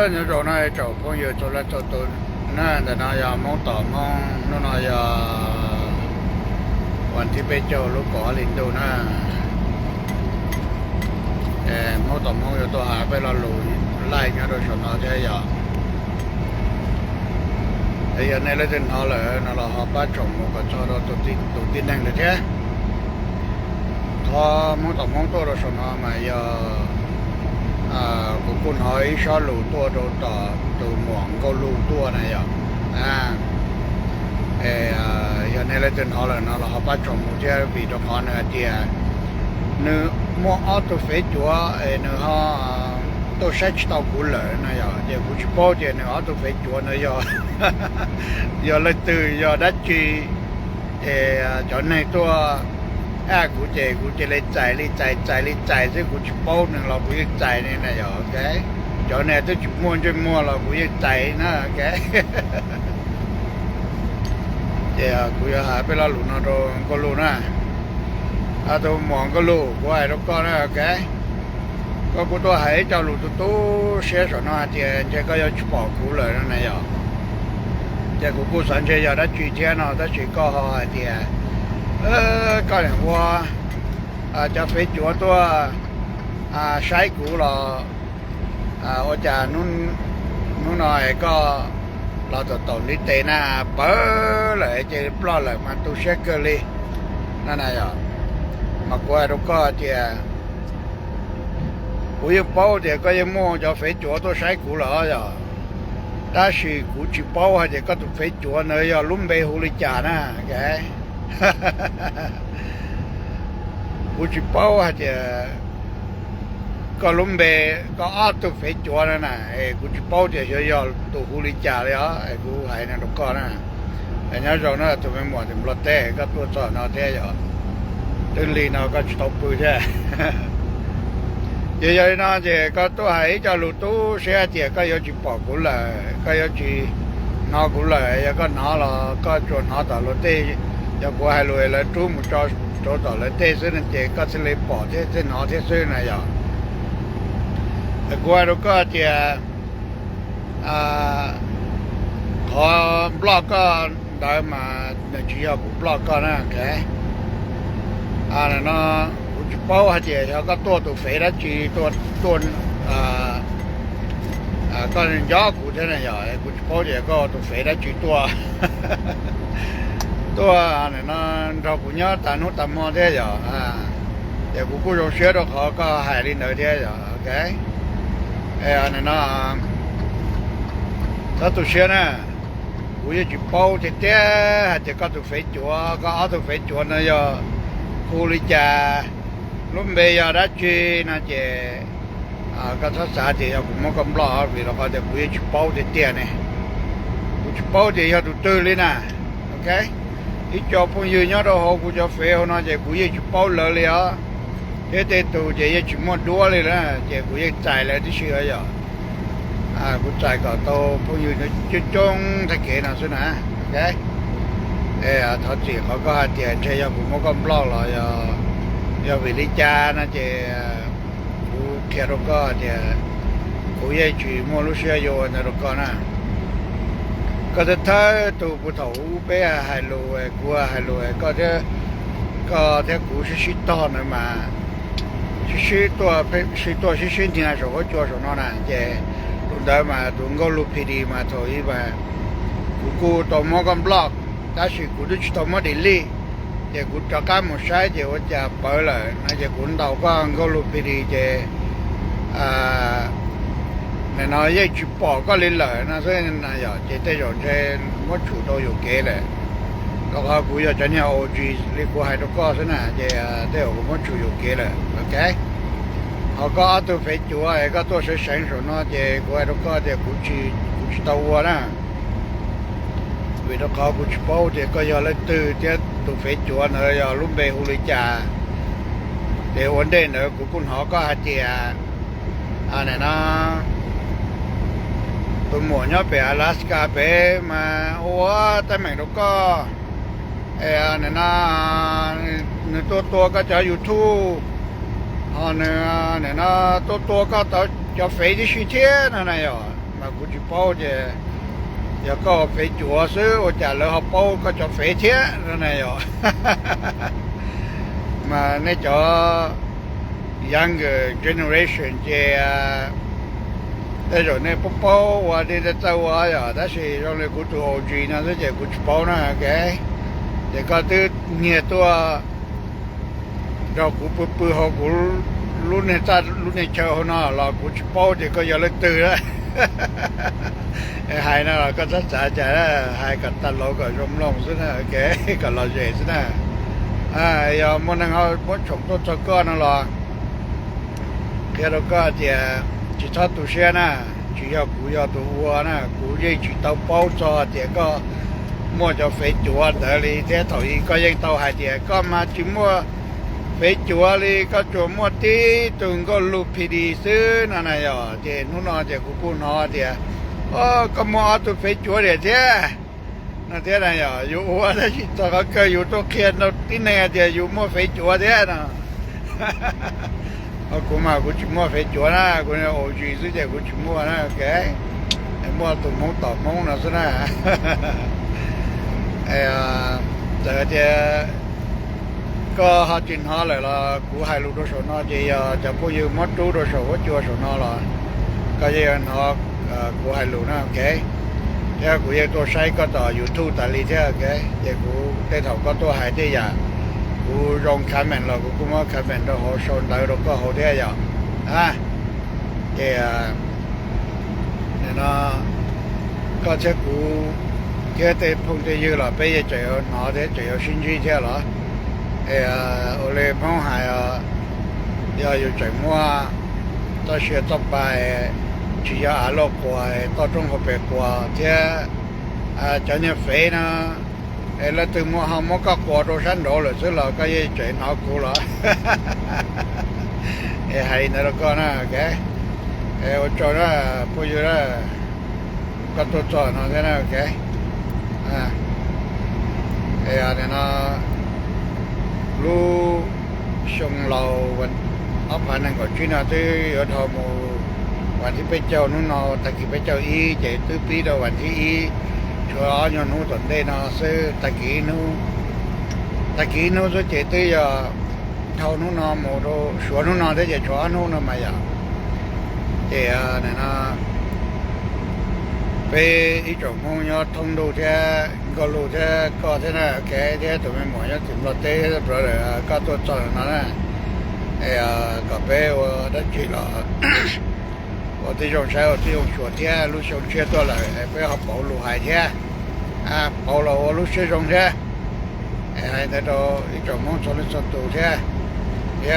你说那找朋友做了做多，那在那呀忙到忙，那呀วันที่ไปเจ้าลูกก่อลินดูนะมองต่อมองอยู่ตัวหาไปเราลุยไล่เงี้ยโดยชนเอาใช่ยาไอ้ยันในเรื่องนั้นเลยนั่นเราหาป้าจงมันก็ชอบเราตัวตีนั่งเลยใช่ทอมองต่อมองตัวเราชนเอามาอย่ากูคุณหอยชอบลูตัวตัวหมวงก็ลูตัวนะอย่ายันในเรื่องนั้นเลยนั่นเราหาป้าจงมันจะวิดีโอคอลเนี่ยที่นึกมองเอาตัวเฟซจัวนึกฮะตัวเช็คตัวกูเลยนะอย่าเดี๋ยวกูจะบอกเดี๋ยวนึกเอาตัวเฟซจัวนะอย่าเลยตื่นอย่าได้จีจนในตัวกูจะเลยใจซึ่งกูจะบอกนึงเรากูยังใจนี่นะอย่าโอเคจนในตัวจุดมั่วเรากูยังใจนะโอเคเดี๋ยวกูจะหาไปแล้วหลุดนะตัวก็รู้นะตัวหมองก็รู้ว่าไอ้ลูกก็นะโอเคก็กูตัวหายเจ้าลูกตัวเสียส่วนนั้นเดี๋ยวจะก็要去保护了那样เดี๋ยวกูสันเชียได้จุดเทียนนะได้จุดก็好เดี๋ยวก็อย่างว่าจะไปจัวตัวใช้กูเราว่าจะนู่นหน่อยก็เราจะต่อนิดเตนะเปิดเลยจะปล่อยเลยมันตัวเช็คเกอร์เลยนั่นน่ะอย่างmà qua đâu có thìกูยัง包的ก็ยัง摸着肥脚都晒苦了呀但是กู去包还得个都肥脚呢要轮背狐狸家呢给กู去包还得ก็轮背ก็อา都肥脚了呢กู去包的就要都狐狸家了กู还那都个呢人家说呢都没摸的不得个多少那的呀ตัวลีน่าก็ชอบพูดใช่เดี๋ยวๆน่าจะก็ตัวให้เจ้าลูกตัวเสียเดี๋ยวก็要去保护了ก็要去拿过来要ก็拿了ก็จน拿到了对要不还来了中午找到了对是那这个是来保的这拿的是那样过来ก็เดี๋ยวขอบล็อกก็ได้มาในชีวิตบล็อกก็นะแก那我就包下去，要个多肥了去多个人家股的那样，我就包这个多肥了去多，那照顾人单弄单么的呀也不用学着好个海里头的呀，OK，那他都学呢，我也去包这点，还这个多肥脚，个阿多肥脚那要。狐狸家，路边要那去那些个他啥的要不么个不老为了话的不要去包的店呢，不去包的要都对了呢 ，OK？ 一交朋友伢都好，不交费好那些不要去包了了，这都这也去么多了呢，这不要摘了的需要不摘个到朋友的集中才给那是呢 ，OK？他自己เขาก็เดี๋ยวใช้ยาบุมก็บล็อกเราอย่าวิลิจานะเจ้กูเขียนก็เดี๋ยวกูยังจีมัวรู้เสียอยู่นะรก็นะก็จะถ้าตัวผู้เฒ่าไปหายรู้กูหายรู้ก็จะกู是ต่อนะมาตัว是听的时候做什么呢เจ้ตัวได้มาตัวก็รู้พีดีมาถอยมากูตัวมัวก็บล็อก但是古都去到么的里，这古这干么晒的我家包了，那些古道光个路边的这那也去包个里了，那所以那呀，这种这我处都有给了，然后古要真要我去，你古还都告诉呢，这我处有给了 ，OK？ 好个阿都肥猪啊，个都是成熟呢，这古还都告这古去到我呢。vì nó có bút bao thì có giờ lên từ cái tụ phế chùa nữa giờ lúc về hồ lý trà để ổn định nữa cũng họ có hạt chè này nó tôi muốn nhớ về Alaska về mà ủa tại mình nó có này nó tôi có cho YouTube này nó tôi có cho phế đi suy thế này này rồi mà cũng chỉ bao giờ giờ có phải chùa xứ ở chả lỡ học bao có cho phải thế rồi này rồi mà nếu cho younger generation thì đây rồi này bố bố và đi ra châu Á rồi đó thì trong này cũng tụ OG nó rất là cũng bao nó cái để có thứ nhiềuตัวเราcũng bự họ cũng lúc này chờ họ nó là cũng bao thì có giờ lên từ đó hai nó là có rất chả hai cái tàu lỗ cái rồng lông thế này cái cái lò dễ thế này giờ muốn năng họ muốn trồng tốt cho con nó là cái đó có thì chỉ cho tụi xe nè chỉ要tụi uo nè cũng như chỉ tàu bao cho thì có mua cho phải chùa đỡ đi thế thôi có những tàu hai thì có mà chỉ mua phải chùa đi có chùa mua tí từng có lụp đi xứ này rồi thì nó thì cũng nó thì có mua tụi phải chùa để thế nó thế này rồi dù uo đó chỉ cho cái dù tôi kia nó tí này thì dù mua phải chùa thế nè cũng mà cũng chỉ mua phải chùa na cũng là ổ gì chứ cũng chỉ mua na cái mua tụi mông tọt mông là thế này giờ thì có họ chuyện họ lại là của hai lũ đồ số nó thìจะพูดอยู่มัดตู้đồ số của chùa số nó là cái gì nó của hai lũ nó cái thế của những tôi sai có tờ YouTube tại lý thế cái thì của cái thầu có tôi hai thế giờกูลงคอมเมนต์แล้วกูมาคอมเมนต์แล้วเขาชนได้แล้วก็เขาได้ยังเนี่ยนะก็เช็คกูแค่แต่พงจะยืนละไปยังจะเอาหนาเดี๋ยวจะเอาชิ้นชี้เท่าละโอเล่พ้องหาย要有怎么到学做ไป只要阿洛过到中学北过这叫你肥呢là từ mua hàng mua các quả đồ sắn đồ rồi chứ là cái gì chuyện nó cũ rồi hay nữa con á cái ở chỗ đó bây giờ đó có tôi cho nó thế nào cái này nó lu sông lầu vẫn ấp hành năng của chuyên nào tới ở thầu mùวันที่ไปเจ้านู้นเราตะกี้ไปเจ้าอีเจตื้อปีเราวันที่อีชัวร์ย้อนนู้นตอนเดนซื้อตะกี้นู้นจะเจตื้อเท่านู้นเราหมดชัวร์นู้นเราได้จะชัวร์นู้นเราไม่อยากเจ้าเนี่ยนะไปอีจงมงยอดทงดูแท้ก็รู้แท้ก็แท้น่ะแค่แท้ตัวไม่หมดยอดถึงเราเต้เพราะอะไรก็ตัวจอดนั่นแหละก็ไปว่าได้จีละ我这种时候这种雪天，路上车多了，不要保路海天，保了我路水中车，还那种一种梦从那种堵天，也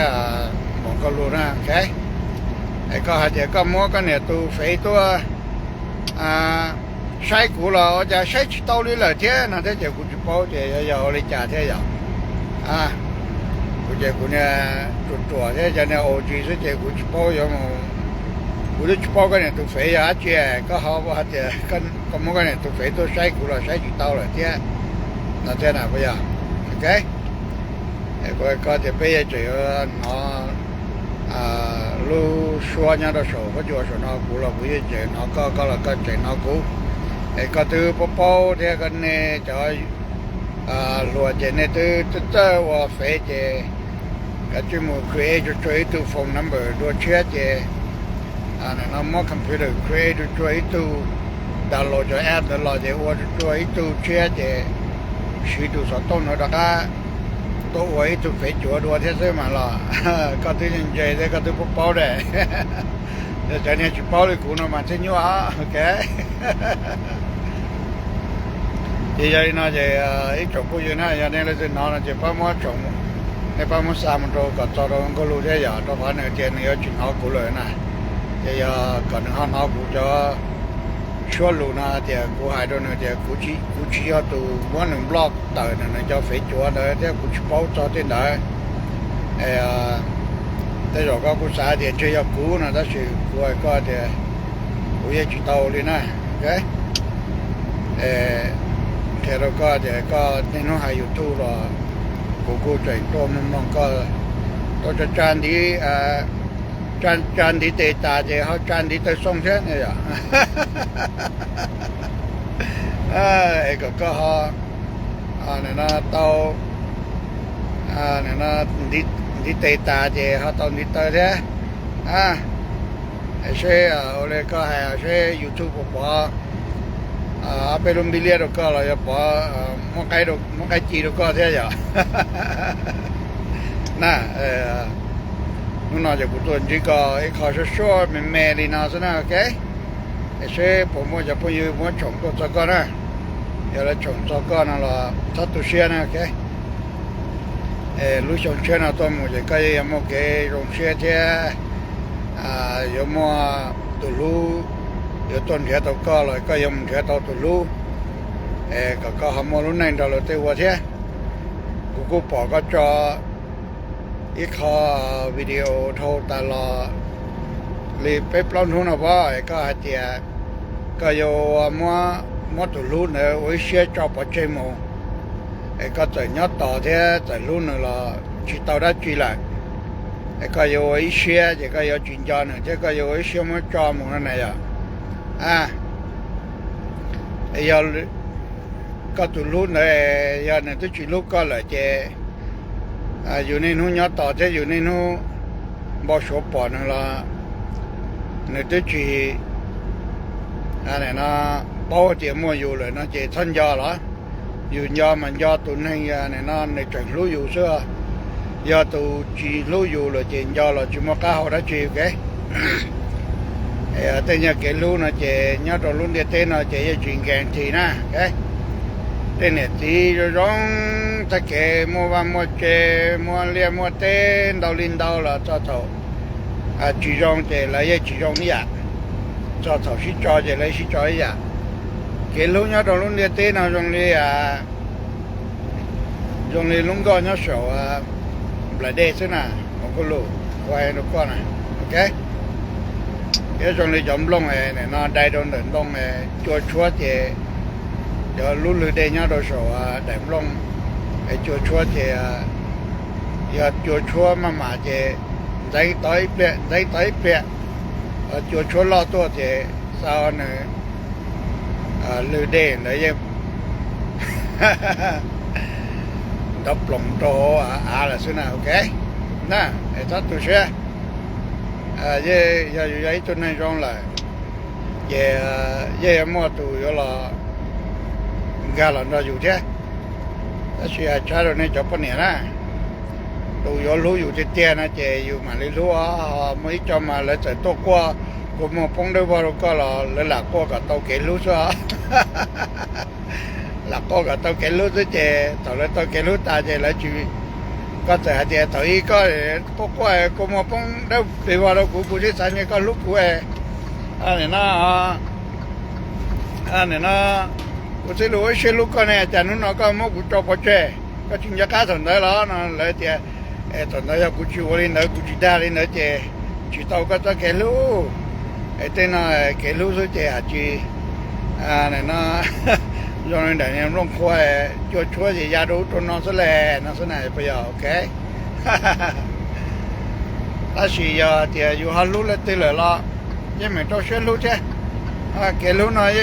忙个路呢，OK，个还得个么个呢都肥多，晒过了，我家晒起道理了天，那这就估计包的要来家天要，估计估呢做的就那欧剧是这估计包要么。我都去包个人都肥啊，姐，个好不好的，跟某个人都肥都晒过了，晒几刀了，这，那这哪不要 ，OK？我搞点别的这个路说人的手，我就说那过了，不也这那搞了个这那过，个都不包这个呢，叫罗这呢都我肥的，个专门 create 就追到 phone number 多缺的。nó mua computer create cho itu download cho app download để order cho itu chia để sử dụng số tông nó đã tôi với itu phải chữa đua thế giới mà là có thứ như vậy đấy có thứ phục bao đấy để cho nên chụp bao thì cũng nó mà thế nhau ok thì giờ nó chỉ ít chụp bao nhiêu này giờ nên là nó chỉ bao nhiêu chụp để bao nhiêu sao mình đâu có cho đâu có lưu thế giờ đâu phải là tiền nhiều chuyện nó cũng lợi này thì còn họ cũng cho số lượng là thì của hai đứa nữa thì cũng chỉ cho từ one block tới này cho phải chúa nữa thì cũng chỉ bảo cho trên đó thế rồi có cũng xã thì chơi cho cũ là đó sự của có thì cũng chỉ tàu đi nè ok thì rồi có thì có nên nó hay YouTube rồi cũng chạy tôm nó có tôi cho trang đi 站地地大姐好站地地送钱的呀，哎，个好，那到那地地大姐好到地地的，些我哋个系些 YouTube 播，俾龙比列度个啦，要播，莫計字度个些呀，那那就不做这个，一开始说美丽那是那 OK， 些我们就不有我从过这个呢，有了从这个那了，他都些呢 OK， 路上车那多么就可以有么给用些的，有么道路有ต้นเทียตัวก็เลยก็ยังเทียตัวตุลูก็หามาลุ้นในตลอดตัวเทียกูปอก็จออีกข้อวิดีโอโทรตลอดรีบไปปล้นทุนเอาไว้ก็หาเจียก็อยู่มัวตุลูเนี่ยไว้เชื่อจอปัจจัยมก็จะยัดต่อเทียจะลุ้นเนี่ยละจิตเอาได้จีละก็อยู่ไว้เชื่อจะก็อยู่จินจานเนี่ยก็อยู่ไว้เชื่อมันจอมึงนั่นไงยาก็ตุลูเนี่ยยาเนี่ยตุจิลูก็เลยเจอยู่ในนู้นยัดต่อเจอยู่ในนู้นบ่ชอบปอนนั่นละเนี่ยตุจิเนี่ยนะบ่เจมัวอยู่เลยนะเจท่านยาละอยู่ยามันยาตุนให้ยาเนี่ยนะในจังรู้อยู่เสื้อยาตุจิรู้อยู่เลยเจยาละจิมัวก้าวได้จีแกแต่เนี่ยเกลูนะเจเนี่ยตอนรุ่นเด็กเต้นนะเจจะจิงแกงทีนะแกแต่เนี่ยทีร้องตะเกมัววันมัวเจมัวเลี้ยมัวเต้นดาวลินดาวละจ้าเท่าจีจงเจเลยยังจีจงนี่จ้าเท่าชิจอเจเลยชิจอนี่เกลูเนี่ยตอนรุ่นเด็กเต้นนะจงเลยลุงก็เนี่ยสาวบลาเดสนะผมก็รู้ไว้นุก็นะโอเคcái trong này chấm lông này nó đại đông đến lông này chua chua thì giờ lú lư đây nhá đồ sổ đẹp lông chua chua thì giờ chua chua mà thì giấy tới bẹ chua chua lo to thì sao này lư đây đấy em đập lông to là thế nào ok nè để tắt tôi sẽ giờ tôi này rong lại giờ mua tụ rồi là gà là nóอยู่thế chỉ cha rồi này cho con này nè tụ rồi lúอยู่ที่เตี้ยนะเจอยู่มาเลยรู้ไม่จอมาเลยจะตัวกว่ากูมาปงได้ว่าเราก็เลยหลักกว่ากับตัวเกลูซะหลักกว่ากับตัวเกลูซะเจตอนแรกตัวเกลูตาเจแล้วชีก็จะหาเจ้าตัวอีก็พวกว่ากูมาปงได้ไปว่าเรากูจะใช้เนี่ยก็ลุกกูอันนี้นะกูจะรู้ว่าเชื่อลุกก็เนี่ยจากนู้นเราก็มั่วกูจบพอเจ้ก็จึงจะกล้าสนใจแล้วนะเลยเจ้สนใจกูชิวเลยนะกูจิได้เลยนะเจ้จิตเอาก็จะเกลูเต้นน่ะเกลูสุดเจ้หาจีนี่นะcho nên để em long khoe cho chúa gì ra đủ cho nó sẽ lè nó sẽ này bây giờ ok ta chỉ giờ thì dù hai lú lên tới lo nhưng mà cho xe lú chứ cái lú nói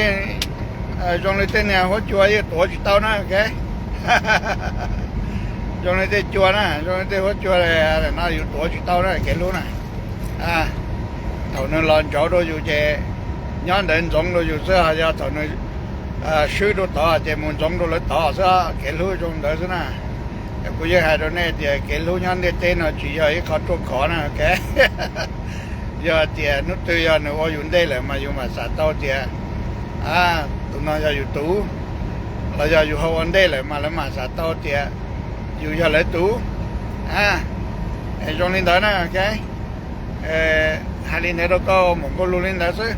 trong này tên nhà hốt chúa với tổ chỉ tao nó ok trong này tên chúa nè trong này tên hốt chúa này nó dù tổ chỉ tao nó cái lú này thầu nó lon chỗ đó dù chè nhón đến giống đó dù sơ giờ thầu nó sư đồ tỏ thì muốn giống đồ lấy tỏ sao cái lúa trong đó thế nào bây giờ hai đứa này thì cái lúa nhăn để tên nó chỉ là cái trộn khó nè cái giờ thì nó từ giờ nó ở dùng đây là mà dùng mà sát tao thì tụi nó giờ dùng tú là giờ dùng hậu đây là mà sát tao thì dùng giờ lấy tú trong lên đó nè cái hai lên đó có một con lúa lên đó chứ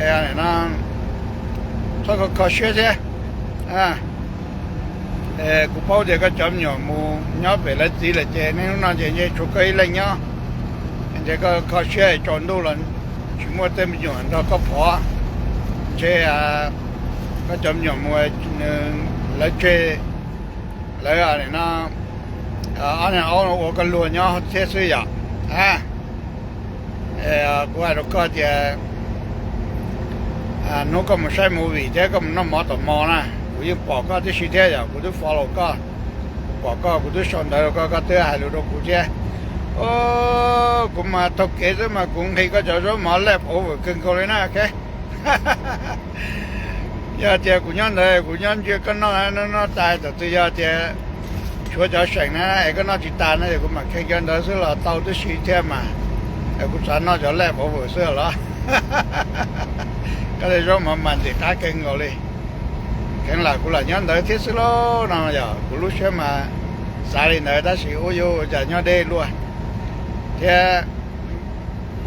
này nó sao có khó xưa thế cụ bao giờ có chấm nhỏ mù nhỏ về là gì là chè nên nó chè như chụp cây lên nhá giờ có khó xưa chọn đâu là chỉ mua thêm nhỏ đó có phỏ chè có chấm nhỏ mù lấy chè lấy này nó anh này ông cái lúa nhỏ thế xưa vậy của ai đó có thì nó có một sai mù vì thế có nó mỏ tầm mò nè của những bỏ có cái gì thế rồi của tôi follow có bỏ có của tôi xong đời có tới hai lượt của chứ cũng mà thực kế chứ mà cũng khi có chỗ số mỏ lẹp over cưng cô lên nè ok giờ thì của nhân đây của nhân chưa có nó tài từ từ giờ thì chúa cho sành nè cái nó chỉ tài này cũng mà khi nhân đó sẽ là tàu tới gì thế mà cũng sẵn nó cho lẹp over xưa đó cái này rồi mà mình thì khá kênh rồi đi cái là cũng là nhân đời thiết sự lo nào giờ của lúc xưa mà xa đi nơi đã xỉu vô giờ nhau đây luôn thì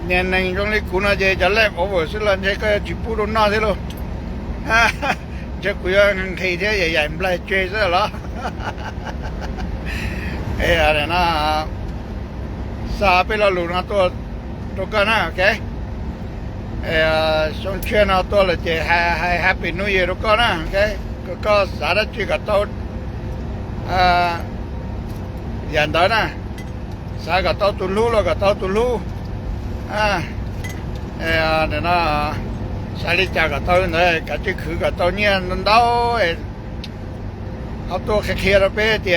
nên nên trong này cũng là gì cho lẹp over xưa lần thế cái chỉ phụ đồ nó thế luôn chứ cũng khi thế vậy vậy lại chơi rất là ê này nó xa bây giờ luôn nó tôi cái nào ok xong chuyện nào tôi là chỉ happy new year đó con á ok có xã đã chỉ cả tôi dần tới nè xã cả tôi tụi lú rồi cả tôi tụi lú để nó xã đi chào cả tôi này cả chiếc khử cả tôi nha nó đâu họ tôi khi kia đó bé thì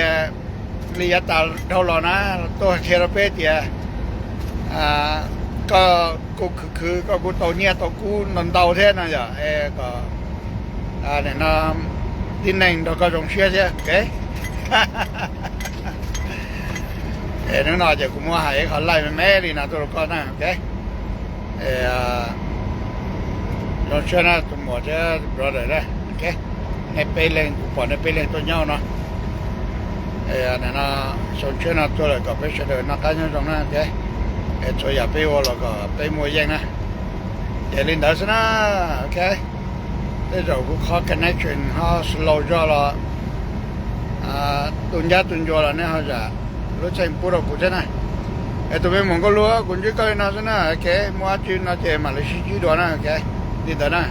lý do tao đâu rồi nè tôi kia đó bé thì cóคือก็กูตัวเนี้ยตัวกูนนเตาเท่นั่นจ้ะก็เนี่ยนะที่หนึ่งเราก็ต้องเชื่อใช่โอเคนั่นน่าจะกูมัวหายเขาไล่ไปแม่ดีนะตัวก็นะโอเคเราเชื่อนะตัวหมดจะรอได้เลยโอเคในเปลี่ยนกูปล่อยในเปลี่ยนตัวเงาเนาะเนี่ยนะส่วนเชื่อนะตัวเลยก็ไปเชื่อเดินนักการเงินตรงนั้นโอเคcho nhà bê vô là có bê mua dân nè để lên đó xem ok thế rồi cũng khó connection họ slow cho là tuần giá tuần cho là nè họ giả lúc xem bút đầu bút thế này tụi mình muốn có lúa cũng chỉ coi nó xem ok mua chuyện nó chơi mà lấy xí đó nè ok đi đó nè